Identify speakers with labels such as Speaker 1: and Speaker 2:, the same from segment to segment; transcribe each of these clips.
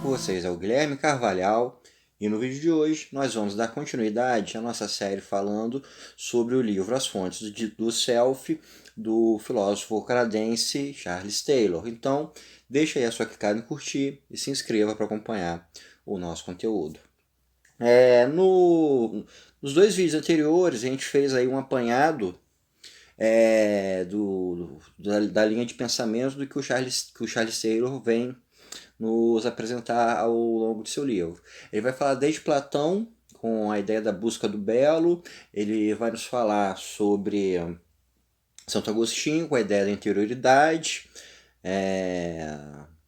Speaker 1: com vocês é o Guilherme Carvalhal e no vídeo de hoje nós vamos dar continuidade à nossa série falando sobre o livro As Fontes do Self, do filósofo canadense Charles Taylor. Então, deixa aí a sua clicada em curtir e se inscreva para acompanhar o nosso conteúdo. Nos dois vídeos anteriores a gente fez aí um apanhado da linha de pensamento do que o Charles Taylor vem nos apresentar ao longo de seu livro. Ele vai falar desde Platão, com a ideia da busca do belo, ele vai nos falar sobre Santo Agostinho, com a ideia da interioridade,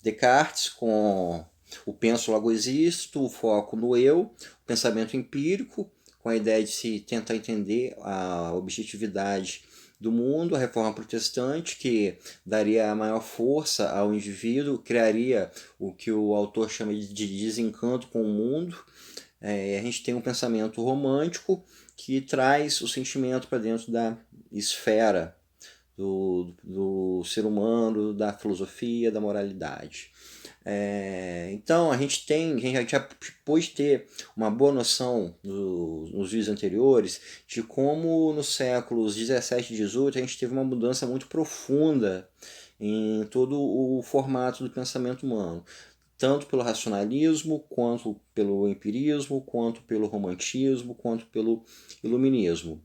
Speaker 1: Descartes, com o penso logo existo, o foco no eu, o pensamento empírico, com a ideia de se tentar entender a objetividade do mundo, a reforma protestante, que daria maior força ao indivíduo, criaria o que o autor chama de desencanto com o mundo. A gente tem um pensamento romântico que traz o sentimento para dentro da esfera do ser humano, da filosofia, da moralidade. Então a gente já pôde ter uma boa noção nos vídeos anteriores de como nos séculos 17 e 18 a gente teve uma mudança muito profunda em todo o formato do pensamento humano, tanto pelo racionalismo, quanto pelo empirismo, quanto pelo romantismo, quanto pelo iluminismo.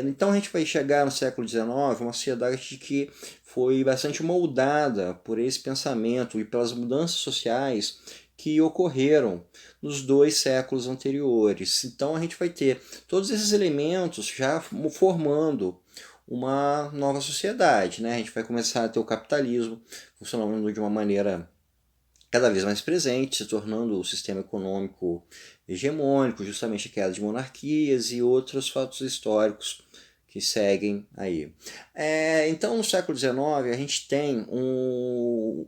Speaker 1: Então a gente vai chegar no século XIX, uma sociedade que foi bastante moldada por esse pensamento e pelas mudanças sociais que ocorreram nos dois séculos anteriores. Então a gente vai ter todos esses elementos já formando uma nova sociedade, né? A gente vai começar a ter o capitalismo funcionando de uma maneira cada vez mais presente, se tornando o sistema econômico hegemônico, justamente a queda de monarquias e outros fatos históricos que seguem aí. Então, no século XIX, a gente tem um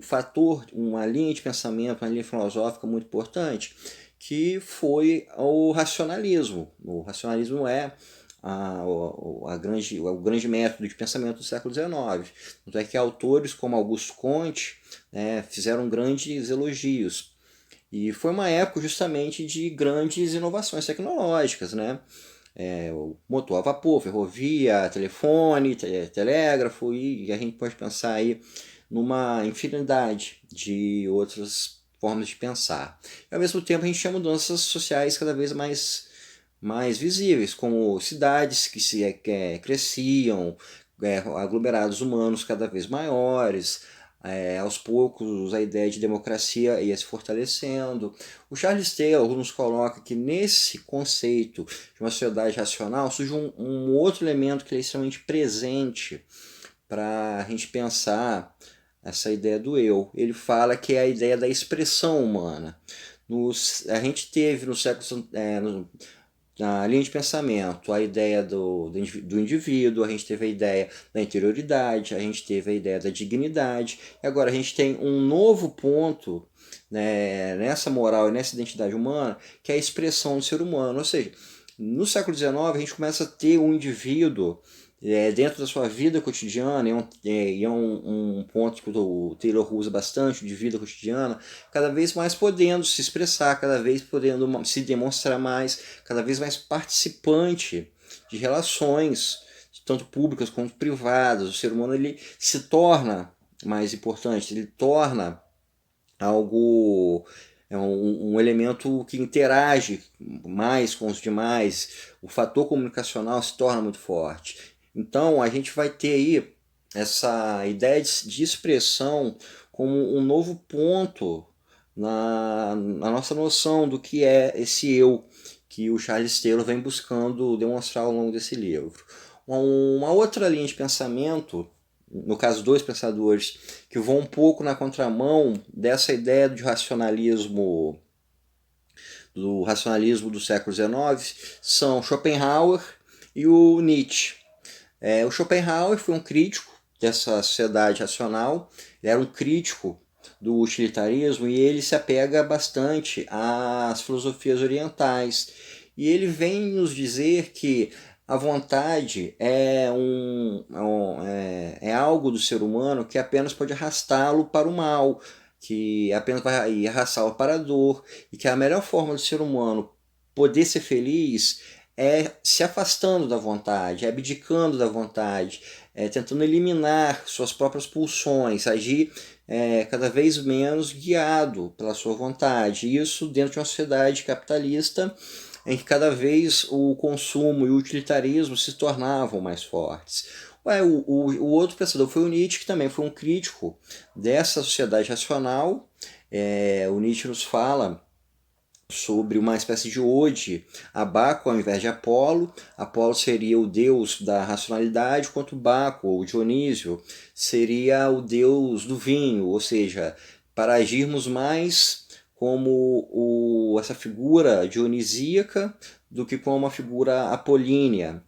Speaker 1: fator, uma linha de pensamento, uma linha filosófica muito importante, que foi o racionalismo. O racionalismo é o grande método de pensamento do século XIX. Tanto é que autores como Augusto Comte fizeram grandes elogios. E foi uma época justamente de grandes inovações tecnológicas, né? O motor a vapor, ferrovia, telefone, telégrafo, e a gente pode pensar aí numa infinidade de outras formas de pensar. E ao mesmo tempo a gente tinha mudanças sociais cada vez mais visíveis, como cidades que cresciam, aglomerados humanos cada vez maiores. Aos poucos a ideia de democracia ia se fortalecendo. O Charles Taylor nos coloca que nesse conceito de uma sociedade racional surge um outro elemento que é extremamente presente para a gente pensar essa ideia do eu. Ele fala que é a ideia da expressão humana. A gente teve no século, na linha de pensamento, a ideia do indivíduo, a gente teve a ideia da interioridade, a gente teve a ideia da dignidade, e agora a gente tem um novo ponto, né, nessa moral e nessa identidade humana, que é a expressão do ser humano. Ou seja, no século XIX a gente começa a ter um indivíduo dentro da sua vida cotidiana, é um ponto que o Taylor usa bastante, de vida cotidiana, cada vez mais podendo se expressar, cada vez podendo se demonstrar mais, cada vez mais participante de relações, tanto públicas quanto privadas. O ser humano ele se torna mais importante, ele torna algo um elemento que interage mais com os demais, o fator comunicacional se torna muito forte. Então a gente vai ter aí essa ideia de expressão como um novo ponto na nossa noção do que é esse eu que o Charles Taylor vem buscando demonstrar ao longo desse livro. Uma outra linha de pensamento, no caso dois pensadores que vão um pouco na contramão dessa ideia do racionalismo do século XIX, são Schopenhauer e o Nietzsche. O Schopenhauer foi um crítico dessa sociedade racional, ele era um crítico do utilitarismo e ele se apega bastante às filosofias orientais. E ele vem nos dizer que a vontade é algo do ser humano que apenas pode arrastá-lo para o mal. que apenas vai arrastar para a dor, e que a melhor forma do ser humano poder ser feliz é se afastando da vontade, é abdicando da vontade, é tentando eliminar suas próprias pulsões, agir cada vez menos guiado pela sua vontade. Isso dentro de uma sociedade capitalista em que cada vez o consumo e o utilitarismo se tornavam mais fortes. O outro pensador foi o Nietzsche, que também foi um crítico dessa sociedade racional. O Nietzsche nos fala sobre uma espécie de ode a Baco ao invés de Apolo. Apolo seria o deus da racionalidade, enquanto Baco, ou Dionísio, seria o deus do vinho, ou seja, para agirmos mais como essa figura dionisíaca do que como uma figura apolínea.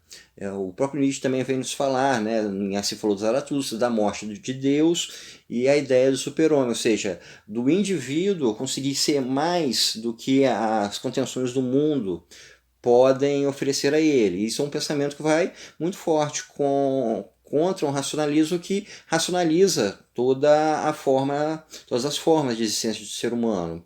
Speaker 1: O próprio Nietzsche também vem nos falar, né, em Assim Falou Zaratustra, da morte de Deus e a ideia do super-homem, ou seja, do indivíduo conseguir ser mais do que as contenções do mundo podem oferecer a ele. Isso é um pensamento que vai muito forte contra um racionalismo que racionaliza todas as formas de existência do ser humano.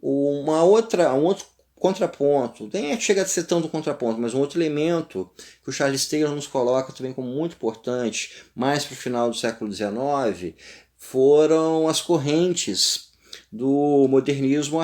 Speaker 1: Um outro contraponto, nem chega a ser tanto um contraponto, mas um outro elemento que o Charles Taylor nos coloca também como muito importante, mais para o final do século XIX, foram as correntes do modernismo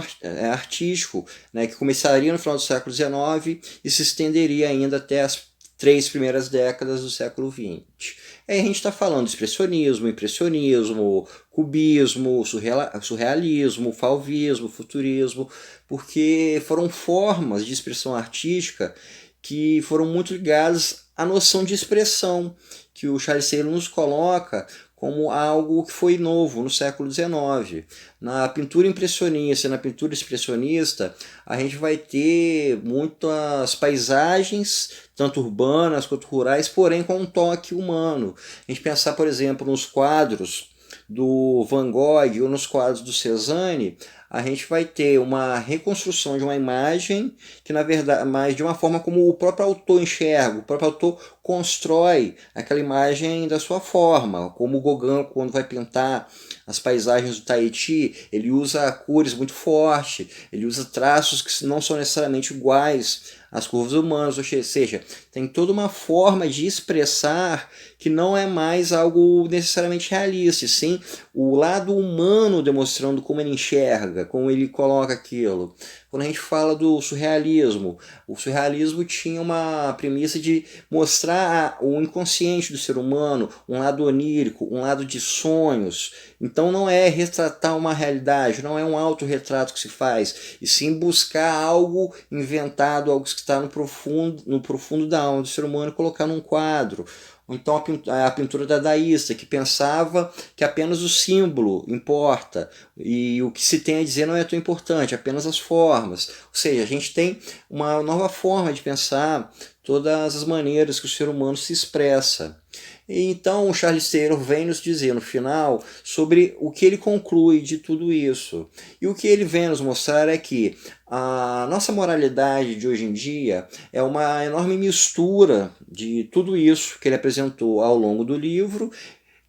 Speaker 1: artístico, né, que começaria no final do século XIX e se estenderia ainda até as 3 primeiras décadas do século XX. Aí a gente está falando de expressionismo, impressionismo, cubismo, surrealismo, fauvismo, futurismo, porque foram formas de expressão artística que foram muito ligadas à noção de expressão, que o Charles Taylor nos coloca como algo que foi novo no século XIX. Na pintura impressionista e na pintura expressionista, a gente vai ter muitas paisagens, tanto urbanas quanto rurais, porém com um toque humano. A gente pensar, por exemplo, nos quadros do Van Gogh ou nos quadros do Cézanne, a gente vai ter uma reconstrução de uma imagem que, na verdade, mas de uma forma como o próprio autor enxerga, o próprio autor constrói aquela imagem da sua forma, como o Gauguin, quando vai pintar as paisagens do Tahiti, ele usa cores muito fortes, ele usa traços que não são necessariamente iguais às curvas humanas, ou seja, tem toda uma forma de expressar que não é mais algo necessariamente realista, e sim o lado humano demonstrando como ele enxerga, como ele coloca aquilo. Quando a gente fala do surrealismo, o surrealismo tinha uma premissa de mostrar o inconsciente do ser humano, um lado onírico, um lado de sonhos. Então não é retratar uma realidade, não é um autorretrato que se faz, e sim buscar algo inventado, algo que está no profundo da alma do ser humano e colocar num quadro. Ou então a pintura dadaísta, que pensava que apenas o símbolo importa e o que se tem a dizer não é tão importante, apenas as formas. Ou seja, a gente tem uma nova forma de pensar todas as maneiras que o ser humano se expressa. E então o Charles Taylor vem nos dizer no final sobre o que ele conclui de tudo isso. E o que ele vem nos mostrar é que a nossa moralidade de hoje em dia é uma enorme mistura de tudo isso que ele apresentou ao longo do livro,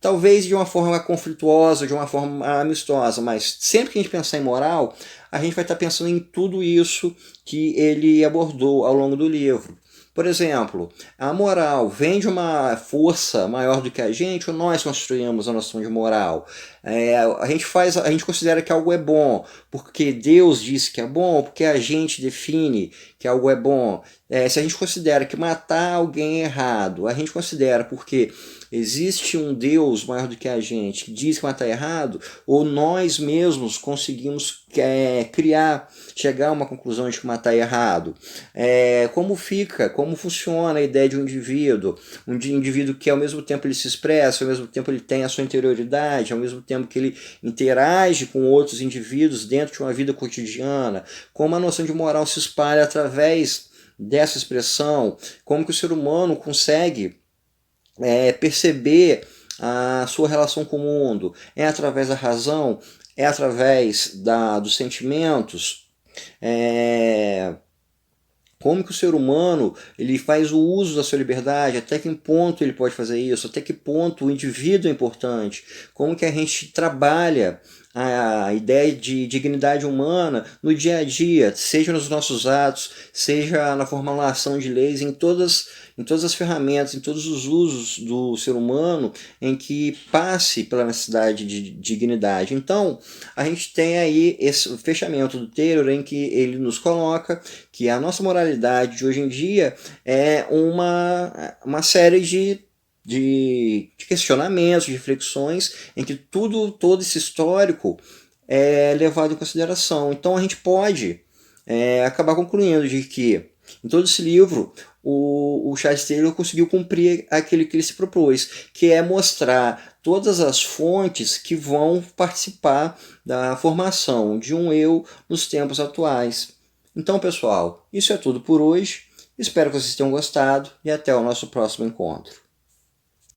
Speaker 1: talvez de uma forma conflituosa, de uma forma amistosa, mas sempre que a gente pensar em moral, a gente vai estar pensando em tudo isso que ele abordou ao longo do livro. Por exemplo, a moral vem de uma força maior do que a gente ou nós construímos a noção de moral? A gente considera que algo é bom porque Deus disse que é bom ou porque a gente define que algo é bom? Se a gente considera que matar alguém é errado, a gente considera porque existe um Deus maior do que a gente que diz que matar é errado, ou nós mesmos conseguimos chegar a uma conclusão de que matar é errado? Como funciona a ideia de um indivíduo que ao mesmo tempo ele se expressa, ao mesmo tempo ele tem a sua interioridade, ao mesmo tempo que ele interage com outros indivíduos dentro de uma vida cotidiana, como a noção de moral se espalha através dessa expressão, como que o ser humano consegue perceber a sua relação com o mundo, é através da razão, é através dos sentimentos, Como que o ser humano ele faz o uso da sua liberdade, até que ponto ele pode fazer isso, até que ponto o indivíduo é importante, como que a gente trabalha a ideia de dignidade humana no dia a dia, seja nos nossos atos, seja na formulação de leis, em todas as ferramentas, em todos os usos do ser humano em que passe pela necessidade de dignidade. Então, a gente tem aí esse fechamento do Taylor em que ele nos coloca que a nossa moralidade de hoje em dia é uma série de questionamentos, de reflexões, em que todo esse histórico é levado em consideração. Então a gente pode acabar concluindo de que, em todo esse livro, o Charles Taylor conseguiu cumprir aquilo que ele se propôs, que é mostrar todas as fontes que vão participar da formação de um eu nos tempos atuais. Então, pessoal, isso é tudo por hoje. Espero que vocês tenham gostado e até o nosso próximo encontro.